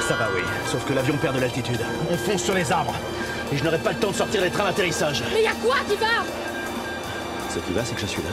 Ça va, oui. Sauf que l'avion perd de l'altitude. On fonce sur les arbres. Et je n'aurai pas le temps de sortir les trains d'atterrissage. Mais y a quoi qui va? Ce qui va, c'est que je suis là.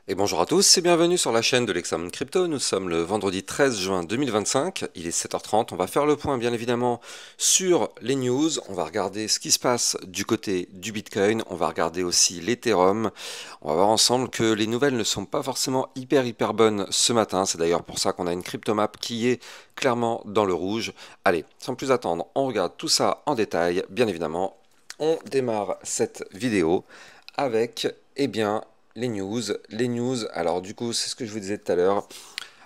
Et bonjour à tous et bienvenue sur la chaîne de l'Examen Crypto. Nous sommes le vendredi 13 juin 2025, il est 7h30. On va faire le point bien évidemment sur les news. On va regarder ce qui se passe du côté du Bitcoin. On va regarder aussi l'Ethereum. On va voir ensemble que les nouvelles ne sont pas forcément hyper bonnes ce matin. C'est d'ailleurs pour ça qu'on a une cryptomap qui est clairement dans le rouge. Allez, sans plus attendre, on regarde tout ça en détail. Bien évidemment, on démarre cette vidéo avec, eh bien, les news, alors du coup, c'est ce que je vous disais tout à l'heure.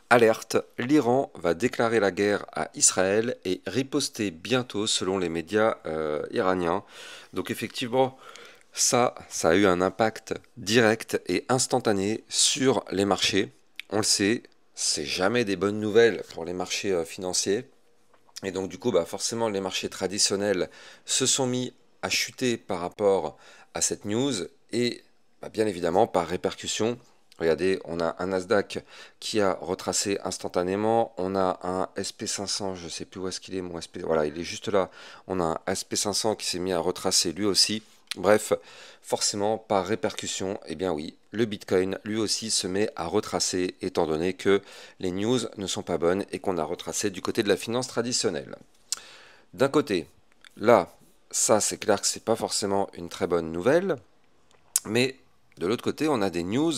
Alerte, l'Iran va déclarer la guerre à Israël et riposter bientôt selon les médias iraniens. Donc effectivement, ça a eu un impact direct et instantané sur les marchés. On le sait, c'est jamais des bonnes nouvelles pour les marchés financiers. Et donc du coup, forcément, les marchés traditionnels se sont mis à chuter par rapport à cette news et bien évidemment, par répercussion, regardez, on a un Nasdaq qui a retracé instantanément, on a un SP500, je ne sais plus où est-ce qu'il est, mon SP, voilà, il est juste là, on a un SP500 qui s'est mis à retracer lui aussi, bref, forcément, par répercussion, eh bien oui, le Bitcoin, lui aussi, se met à retracer, étant donné que les news ne sont pas bonnes et qu'on a retracé du côté de la finance traditionnelle. D'un côté, là, ça, c'est clair que c'est pas forcément une très bonne nouvelle, mais de l'autre côté, on a des news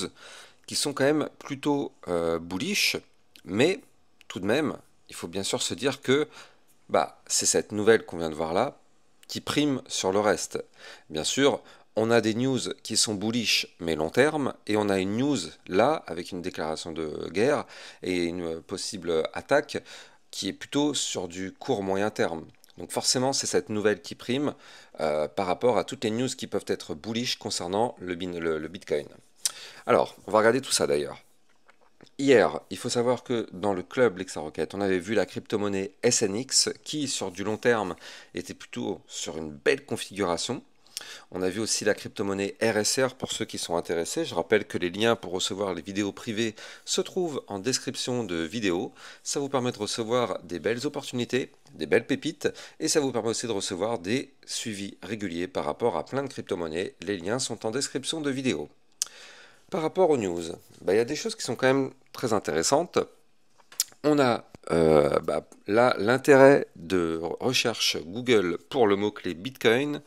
qui sont quand même plutôt bullish, mais tout de même, il faut bien sûr se dire que c'est cette nouvelle qu'on vient de voir là qui prime sur le reste. Bien sûr, on a des news qui sont bullish mais long terme, et on a une news là avec une déclaration de guerre et une possible attaque qui est plutôt sur du court moyen terme. Donc forcément, c'est cette nouvelle qui prime par rapport à toutes les news qui peuvent être bullish concernant le Bitcoin. Alors, on va regarder tout ça d'ailleurs. Hier, il faut savoir que dans le club LexaRocket, on avait vu la crypto-monnaie SNX qui, sur du long terme, était plutôt sur une belle configuration. On a vu aussi la crypto-monnaie RSR pour ceux qui sont intéressés. Je rappelle que les liens pour recevoir les vidéos privées se trouvent en description de vidéo. Ça vous permet de recevoir des belles opportunités, des belles pépites, et ça vous permet aussi de recevoir des suivis réguliers par rapport à plein de crypto-monnaies. Les liens sont en description de vidéo. Par rapport aux news, il y a des choses qui sont quand même très intéressantes. On a là l'intérêt de recherche Google pour le mot-clé Bitcoin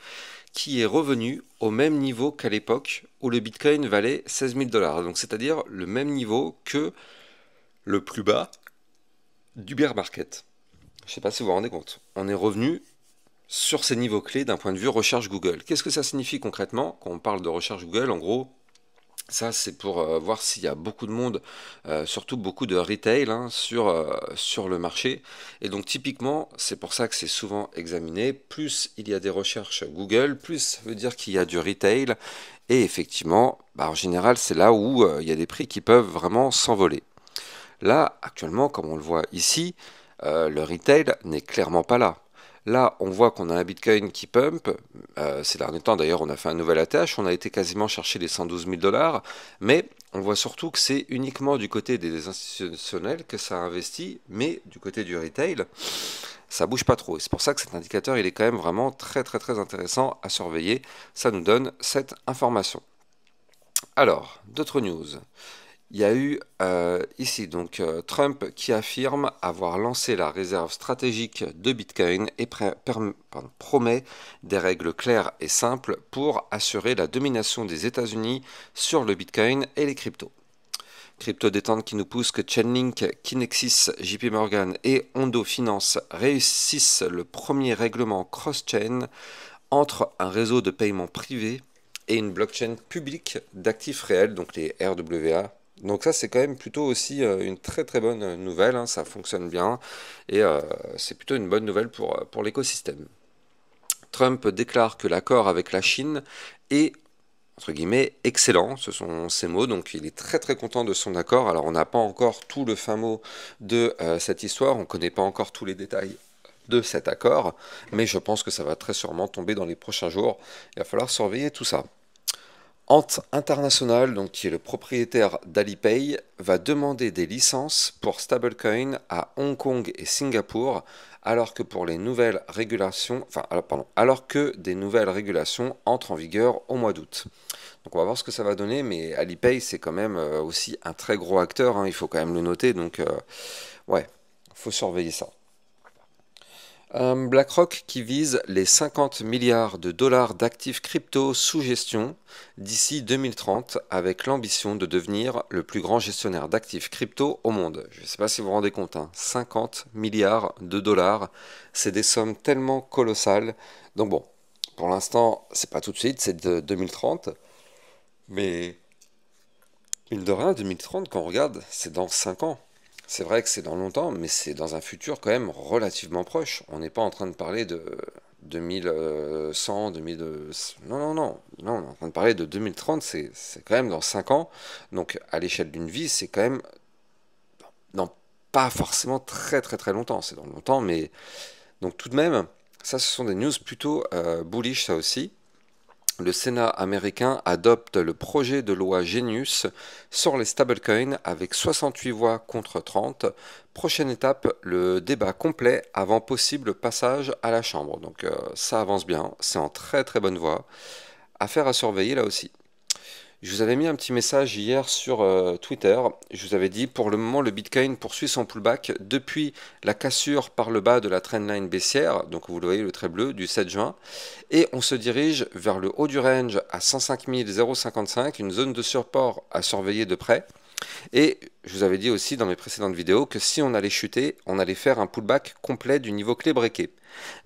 qui est revenu au même niveau qu'à l'époque où le Bitcoin valait 16 000 $. Donc c'est-à-dire le même niveau que le plus bas du bear market. Je ne sais pas si vous vous rendez compte. On est revenu sur ces niveaux clés d'un point de vue recherche Google. Qu'est-ce que ça signifie concrètement quand on parle de recherche Google? En gros, ça, c'est pour voir s'il y a beaucoup de monde, surtout beaucoup de retail sur le marché. Et donc typiquement, c'est pour ça que c'est souvent examiné. Plus il y a des recherches Google, plus ça veut dire qu'il y a du retail. Et effectivement, en général, c'est là où il y a des prix qui peuvent vraiment s'envoler. Là, actuellement, comme on le voit ici, le retail n'est clairement pas là. Là, on voit qu'on a un Bitcoin qui pump. Ces derniers temps, d'ailleurs, on a fait un nouvel ATH. On a été quasiment chercher les 112 000 $. Mais on voit surtout que c'est uniquement du côté des institutionnels que ça investit. Mais du côté du retail, ça bouge pas trop. Et c'est pour ça que cet indicateur, il est quand même vraiment très intéressant à surveiller. Ça nous donne cette information. Alors, d'autres news. Il y a eu ici donc Trump qui affirme avoir lancé la réserve stratégique de Bitcoin et promet des règles claires et simples pour assurer la domination des États-Unis sur le Bitcoin et les cryptos. Crypto détente qui nous pousse que Chainlink, Kinexys, JP Morgan et Ondo Finance réussissent le premier règlement cross-chain entre un réseau de paiement privé et une blockchain publique d'actifs réels, donc les RWA. Donc ça, c'est quand même plutôt aussi une très bonne nouvelle, hein, ça fonctionne bien, et c'est plutôt une bonne nouvelle pour l'écosystème. Trump déclare que l'accord avec la Chine est, entre guillemets, excellent, ce sont ses mots, donc il est très content de son accord. Alors on n'a pas encore tout le fin mot de cette histoire, on ne connaît pas encore tous les détails de cet accord, mais je pense que ça va très sûrement tomber dans les prochains jours. Il va falloir surveiller tout ça. Ant International, donc qui est le propriétaire d'Alipay, va demander des licences pour stablecoin à Hong Kong et Singapour, alors que pour les nouvelles régulations, alors que des nouvelles régulations entrent en vigueur au mois d'août. Donc on va voir ce que ça va donner, mais Alipay c'est quand même aussi un très gros acteur, hein, il faut quand même le noter, donc ouais, faut surveiller ça. BlackRock qui vise les 50 milliards de dollars d'actifs crypto sous gestion d'ici 2030 avec l'ambition de devenir le plus grand gestionnaire d'actifs crypto au monde. Je ne sais pas si vous vous rendez compte, hein, 50 milliards de dollars, c'est des sommes tellement colossales. Donc bon, pour l'instant, c'est pas tout de suite, c'est de 2030, mais mine de rien, 2030, quand on regarde, c'est dans 5 ans. C'est vrai que c'est dans longtemps, mais c'est dans un futur quand même relativement proche. On n'est pas en train de parler de 2100, 2000... Non, non, non. Non, on est en train de parler de 2030, c'est quand même dans 5 ans. Donc à l'échelle d'une vie, c'est quand même dans pas forcément très très très longtemps. C'est dans longtemps, mais... Donc tout de même, ça ce sont des news plutôt bullish, ça aussi. Le Sénat américain adopte le projet de loi Genius sur les stablecoins avec 68 voix contre 30. Prochaine étape, le débat complet avant possible passage à la Chambre. Donc ça avance bien, c'est en très très bonne voie. Affaire à surveiller là aussi. Je vous avais mis un petit message hier sur Twitter. Je vous avais dit, pour le moment, le Bitcoin poursuit son pullback depuis la cassure par le bas de la trendline baissière, donc vous le voyez, le trait bleu, du 7 juin. Et on se dirige vers le haut du range à 105 055, une zone de support à surveiller de près. Et je vous avais dit aussi dans mes précédentes vidéos que si on allait chuter, on allait faire un pullback complet du niveau clé breaké.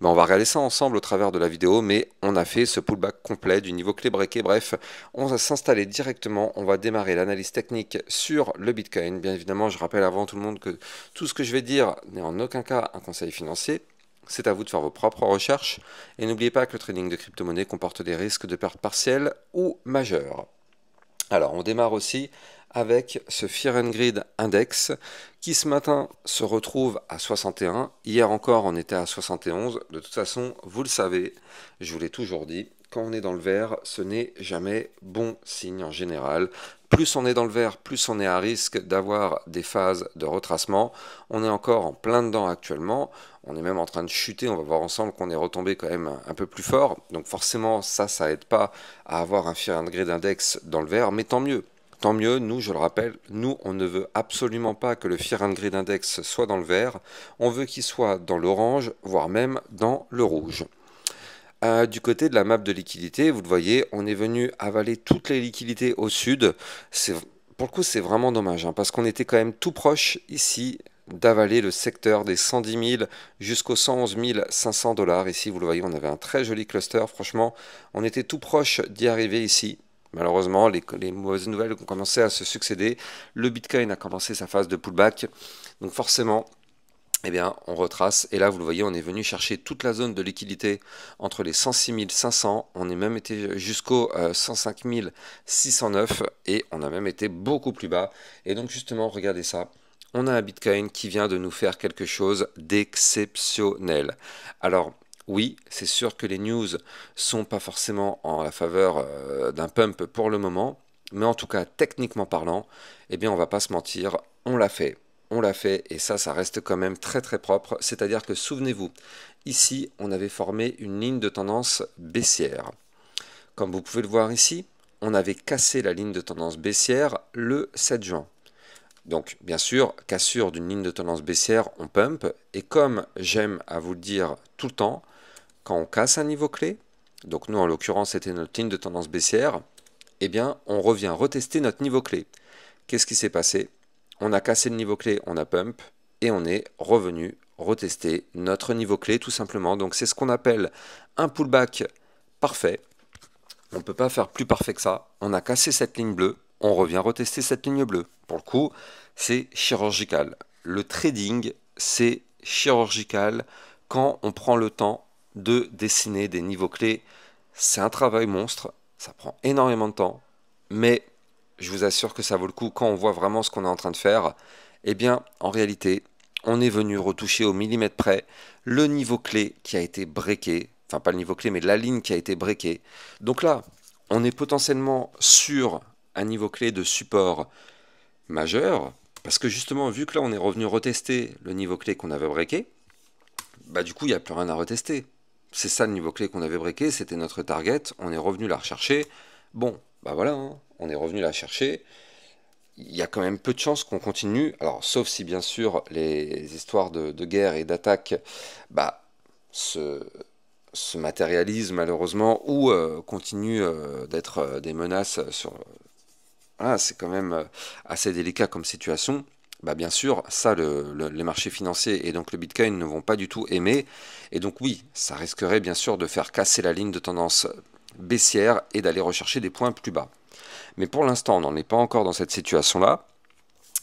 Ben, on va regarder ça ensemble au travers de la vidéo, mais on a fait ce pullback complet du niveau clé breaké. Bref, on va s'installer directement, on va démarrer l'analyse technique sur le Bitcoin. Bien évidemment, je rappelle avant tout le monde que tout ce que je vais dire n'est en aucun cas un conseil financier. C'est à vous de faire vos propres recherches. Et n'oubliez pas que le trading de crypto-monnaie comporte des risques de perte partielle ou majeure. Alors, on démarre aussi avec ce Fear and Greed Index qui ce matin se retrouve à 61. Hier encore, on était à 71. De toute façon, vous le savez, je vous l'ai toujours dit, quand on est dans le vert, ce n'est jamais bon signe en général. Plus on est dans le vert, plus on est à risque d'avoir des phases de retracement. On est encore en plein dedans actuellement. On est même en train de chuter. On va voir ensemble qu'on est retombé quand même un peu plus fort. Donc forcément, ça aide pas à avoir un Fear and Greed Index dans le vert, mais tant mieux. Tant mieux, nous, je le rappelle, nous, on ne veut absolument pas que le Fear and Greed Index soit dans le vert. On veut qu'il soit dans l'orange, voire même dans le rouge. Du côté de la map de liquidité, vous le voyez, on est venu avaler toutes les liquidités au sud. Pour le coup, c'est vraiment dommage, hein, parce qu'on était quand même tout proche ici d'avaler le secteur des 110 000 jusqu'aux 111 500 $. Ici, vous le voyez, on avait un très joli cluster. Franchement, on était tout proche d'y arriver ici. Malheureusement, les mauvaises nouvelles ont commencé à se succéder. Le Bitcoin a commencé sa phase de pullback. Donc forcément, eh bien, on retrace. Et là, vous le voyez, on est venu chercher toute la zone de liquidité entre les 106 500. On est même été jusqu'aux 105 609. Et on a même été beaucoup plus bas. Et donc justement, regardez ça. On a un Bitcoin qui vient de nous faire quelque chose d'exceptionnel. Alors, oui, c'est sûr que les news sont pas forcément en la faveur d'un pump pour le moment, mais en tout cas, techniquement parlant, eh bien, on va pas se mentir, on l'a fait. On l'a fait, et ça reste quand même très très propre. C'est-à-dire que, souvenez-vous, ici, on avait formé une ligne de tendance baissière. Comme vous pouvez le voir ici, on avait cassé la ligne de tendance baissière le 7 juin. Donc, bien sûr, cassure d'une ligne de tendance baissière, on pump. Et comme j'aime à vous le dire tout le temps, quand on casse un niveau clé, donc nous en l'occurrence c'était notre ligne de tendance baissière, eh bien on revient retester notre niveau clé. Qu'est-ce qui s'est passé? On a cassé le niveau clé, on a pump, et on est revenu retester notre niveau clé tout simplement. Donc c'est ce qu'on appelle un pullback parfait. On ne peut pas faire plus parfait que ça. On a cassé cette ligne bleue, on revient retester cette ligne bleue. Pour le coup, c'est chirurgical. Le trading, c'est chirurgical quand on prend le temps de dessiner des niveaux clés. C'est un travail monstre, ça prend énormément de temps, mais je vous assure que ça vaut le coup quand on voit vraiment ce qu'on est en train de faire. Eh bien, en réalité, on est venu retoucher au millimètre près le niveau clé qui a été breaké, enfin pas le niveau clé mais la ligne qui a été breakée. Donc là, on est potentiellement sur un niveau clé de support majeur, parce que justement, vu que là on est revenu retester le niveau clé qu'on avait breaké, bah du coup il n'y a plus rien à retester. C'est ça le niveau clé qu'on avait breaké, c'était notre target, on est revenu la rechercher. Bon, bah voilà, hein, on est revenu la chercher. Il y a quand même peu de chances qu'on continue, alors sauf si bien sûr les histoires de guerre et d'attaque bah, se matérialisent malheureusement ou continuent d'être des menaces sur... Voilà, c'est quand même assez délicat comme situation. Bah bien sûr, ça, les marchés financiers et donc le Bitcoin ne vont pas du tout aimer. Et donc oui, ça risquerait bien sûr de faire casser la ligne de tendance baissière et d'aller rechercher des points plus bas. Mais pour l'instant, on n'en est pas encore dans cette situation-là.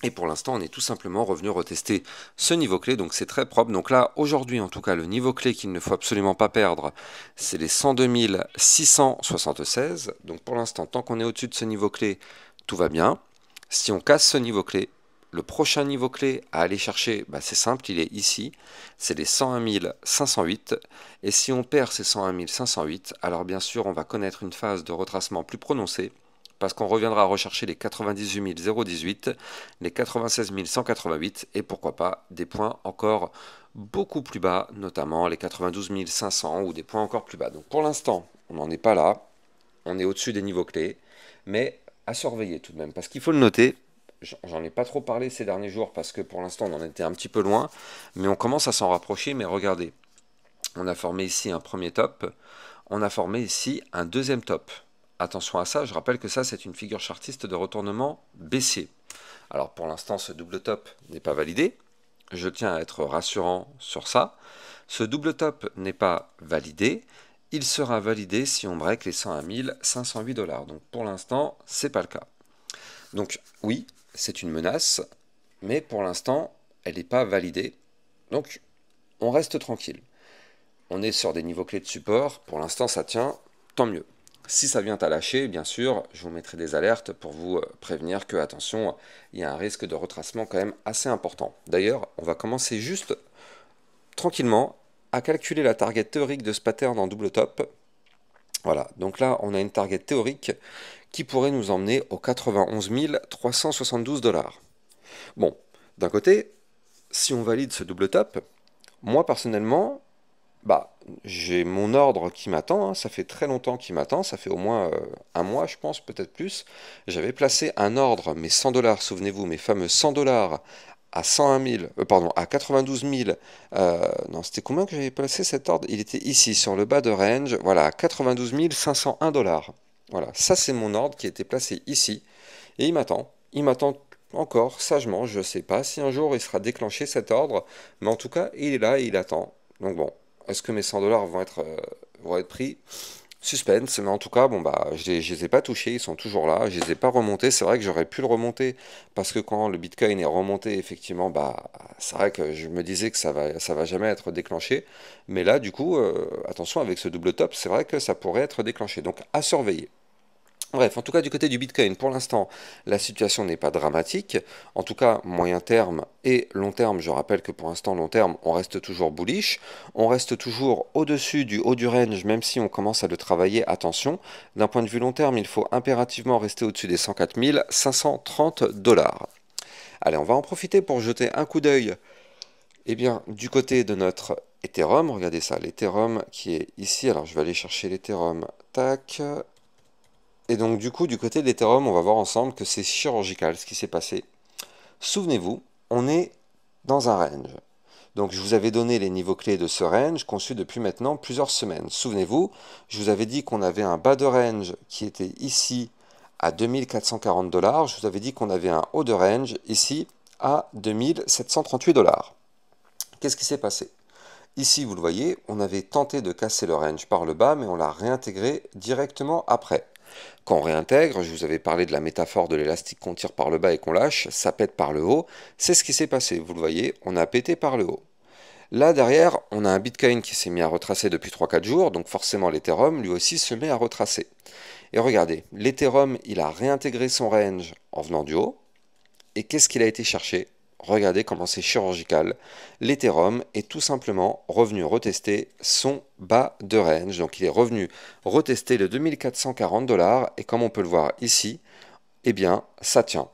Et pour l'instant, on est tout simplement revenu retester ce niveau clé, donc c'est très propre. Donc là, aujourd'hui, en tout cas, le niveau clé qu'il ne faut absolument pas perdre, c'est les 102 676. Donc pour l'instant, tant qu'on est au-dessus de ce niveau clé, tout va bien. Si on casse ce niveau clé, le prochain niveau clé à aller chercher, bah c'est simple, il est ici, c'est les 101 508. Et si on perd ces 101 508, alors bien sûr, on va connaître une phase de retracement plus prononcée, parce qu'on reviendra rechercher les 98 018, les 96 188 et pourquoi pas des points encore beaucoup plus bas, notamment les 92 500 ou des points encore plus bas. Donc pour l'instant, on n'en est pas là, on est au-dessus des niveaux clés, mais à surveiller tout de même, parce qu'il faut le noter, j'en ai pas trop parlé ces derniers jours parce que pour l'instant on en était un petit peu loin, mais on commence à s'en rapprocher, mais regardez, on a formé ici un premier top, on a formé ici un deuxième top. Attention à ça, je rappelle que ça c'est une figure chartiste de retournement baissier. Alors pour l'instant ce double top n'est pas validé, je tiens à être rassurant sur ça. Ce double top n'est pas validé, il sera validé si on break les 101 508 $. Donc pour l'instant c'est pas le cas. Donc oui, c'est une menace, mais pour l'instant elle n'est pas validée. Donc on reste tranquille. On est sur des niveaux clés de support, pour l'instant ça tient, tant mieux. Si ça vient à lâcher, bien sûr, je vous mettrai des alertes pour vous prévenir que, attention, il y a un risque de retracement quand même assez important. D'ailleurs, on va commencer juste tranquillement à calculer la target théorique de ce pattern en double top. Voilà, donc là, on a une target théorique qui pourrait nous emmener aux 91 372 $. Bon, d'un côté, si on valide ce double top, moi personnellement, bah, j'ai mon ordre qui m'attend, hein, ça fait très longtemps qu'il m'attend, ça fait au moins un mois, je pense, peut-être plus. J'avais placé un ordre, mes 100 $, souvenez-vous, mes fameux 100 $ à 101 000, pardon, à 92 000, non, c'était combien que j'avais placé cet ordre? Il était ici, sur le bas de range, voilà, à 92 501 $. Voilà, ça c'est mon ordre qui était placé ici, et il m'attend encore, sagement, je ne sais pas si un jour il sera déclenché cet ordre, mais en tout cas, il est là et il attend. Donc bon. Est-ce que mes 100 $ vont être pris? Suspense, mais en tout cas, bon bah, je les ai pas touchés, ils sont toujours là, je les ai pas remontés. C'est vrai que j'aurais pu le remonter parce que quand le Bitcoin est remonté, effectivement, bah, c'est vrai que je me disais que ça va jamais être déclenché. Mais là, du coup, attention avec ce double top, c'est vrai que ça pourrait être déclenché. Donc à surveiller. Bref, en tout cas du côté du Bitcoin, pour l'instant, la situation n'est pas dramatique. En tout cas, moyen terme et long terme, je rappelle que pour l'instant, long terme, on reste toujours bullish. On reste toujours au-dessus du haut du range, même si on commence à le travailler, attention. D'un point de vue long terme, il faut impérativement rester au-dessus des 104 530 $. Allez, on va en profiter pour jeter un coup d'œil eh bien, du côté de notre Ethereum. Regardez ça, l'Ethereum qui est ici. Alors, je vais aller chercher l'Ethereum. Tac. Et donc du coup, du côté de l'Ethereum, on va voir ensemble que c'est chirurgical ce qui s'est passé. Souvenez-vous, on est dans un range. Donc je vous avais donné les niveaux clés de ce range conçu depuis maintenant plusieurs semaines. Souvenez-vous, je vous avais dit qu'on avait un bas de range qui était ici à 2440 $. Je vous avais dit qu'on avait un haut de range ici à 2738 $. Qu'est-ce qui s'est passé? Ici, vous le voyez, on avait tenté de casser le range par le bas, mais on l'a réintégré directement après. Quand on réintègre, je vous avais parlé de la métaphore de l'élastique qu'on tire par le bas et qu'on lâche, ça pète par le haut, c'est ce qui s'est passé, vous le voyez, on a pété par le haut. Là derrière, on a un Bitcoin qui s'est mis à retracer depuis 3-4 jours, donc forcément l'Ethereum lui aussi se met à retracer. Et regardez, l'Ethereum il a réintégré son range en venant du haut, et qu'est-ce qu'il a été chercher? regardez comment c'est chirurgical. L'Ethereum est tout simplement revenu retester son bas de range. Donc il est revenu retester le 2440 $. Et comme on peut le voir ici, eh bien ça tient.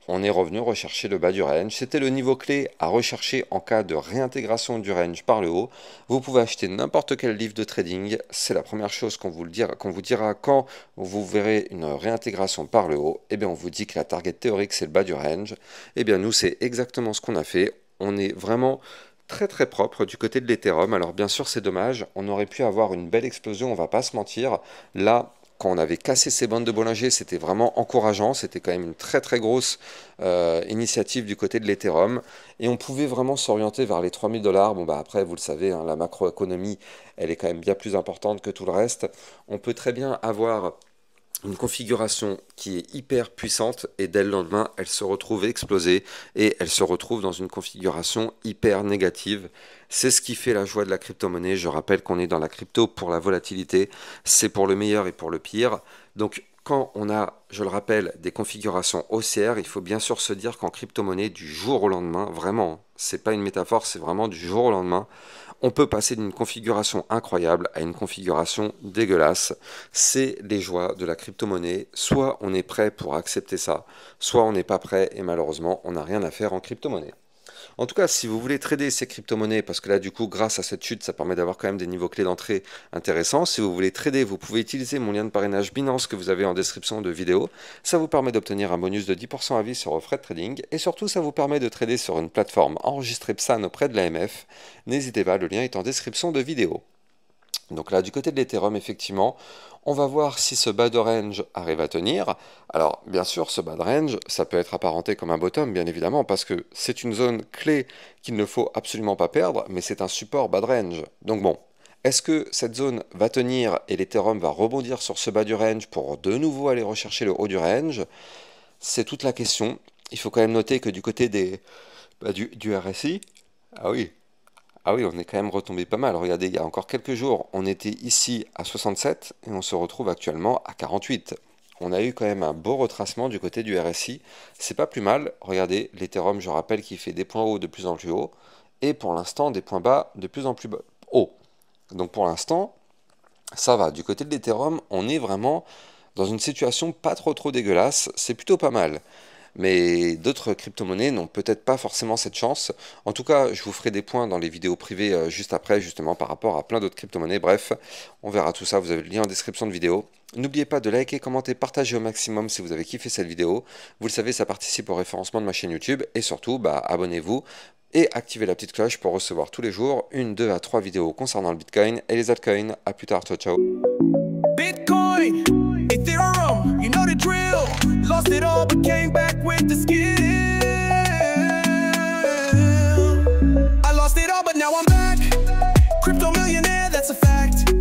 On est revenu rechercher le bas du range. C'était le niveau clé à rechercher en cas de réintégration du range par le haut. Vous pouvez acheter n'importe quel livre de trading. C'est la première chose qu'on vous dira quand vous verrez une réintégration par le haut. Eh bien, on vous dit que la target théorique, c'est le bas du range. Eh bien, nous, c'est exactement ce qu'on a fait. On est vraiment très très propre du côté de l'Ethereum. Alors bien sûr, c'est dommage. On aurait pu avoir une belle explosion, on va pas se mentir. Là, quand on avait cassé ces bandes de Bollinger, c'était vraiment encourageant. C'était quand même une très très grosse initiative du côté de l'Ethereum. Et on pouvait vraiment s'orienter vers les 3000 $. Bon, bah après, vous le savez, hein, la macroéconomie, elle est quand même bien plus importante que tout le reste. On peut très bien avoir une configuration qui est hyper puissante et dès le lendemain, elle se retrouve explosée et elle se retrouve dans une configuration hyper négative. C'est ce qui fait la joie de la crypto-monnaie. Je rappelle qu'on est dans la crypto pour la volatilité. C'est pour le meilleur et pour le pire. Donc, quand on a, je le rappelle, des configurations haussières, il faut bien sûr se dire qu'en crypto-monnaie, du jour au lendemain, vraiment, c'est pas une métaphore, c'est vraiment du jour au lendemain, on peut passer d'une configuration incroyable à une configuration dégueulasse. C'est les joies de la crypto-monnaie. Soit on est prêt pour accepter ça, soit on n'est pas prêt et malheureusement, on n'a rien à faire en crypto-monnaie. En tout cas, si vous voulez trader ces crypto-monnaies, parce que là, du coup, grâce à cette chute, ça permet d'avoir quand même des niveaux clés d'entrée intéressants. Si vous voulez trader, vous pouvez utiliser mon lien de parrainage Binance que vous avez en description de vidéo. Ça vous permet d'obtenir un bonus de 10% à vie sur vos frais de trading. Et surtout, ça vous permet de trader sur une plateforme enregistrée PSAN auprès de l'AMF. N'hésitez pas, le lien est en description de vidéo. Donc là, du côté de l'Ethereum, effectivement, on va voir si ce bas de range arrive à tenir. Alors, bien sûr, ce bas de range, ça peut être apparenté comme un bottom, bien évidemment, parce que c'est une zone clé qu'il ne faut absolument pas perdre, mais c'est un support bas de range. Donc bon, est-ce que cette zone va tenir et l'Ethereum va rebondir sur ce bas du range pour de nouveau aller rechercher le haut du range? C'est toute la question. Il faut quand même noter que du côté du RSI, ah oui, on est quand même retombé pas mal. Regardez, il y a encore quelques jours, on était ici à 67 et on se retrouve actuellement à 48. On a eu quand même un beau retracement du côté du RSI. C'est pas plus mal. Regardez, l'Ethereum, je rappelle qu'il fait des points hauts de plus en plus hauts et pour l'instant des points bas de plus en plus hauts. Donc pour l'instant, ça va. Du côté de l'Ethereum, on est vraiment dans une situation pas trop dégueulasse. C'est plutôt pas mal. Mais d'autres crypto-monnaies n'ont peut-être pas forcément cette chance. En tout cas, je vous ferai des points dans les vidéos privées juste après, justement, par rapport à plein d'autres crypto-monnaies. Bref, on verra tout ça, vous avez le lien en description de vidéo. N'oubliez pas de liker, commenter, partager au maximum si vous avez kiffé cette vidéo. Vous le savez, ça participe au référencement de ma chaîne YouTube. Et surtout, abonnez-vous et activez la petite cloche pour recevoir tous les jours 1, 2 à 3 vidéos concernant le Bitcoin et les altcoins. A plus tard, ciao ciao. Bitcoin, Ethereum, you know the drill. Lost it all but came back with the skill. I lost it all but now I'm back. Crypto millionaire, that's a fact.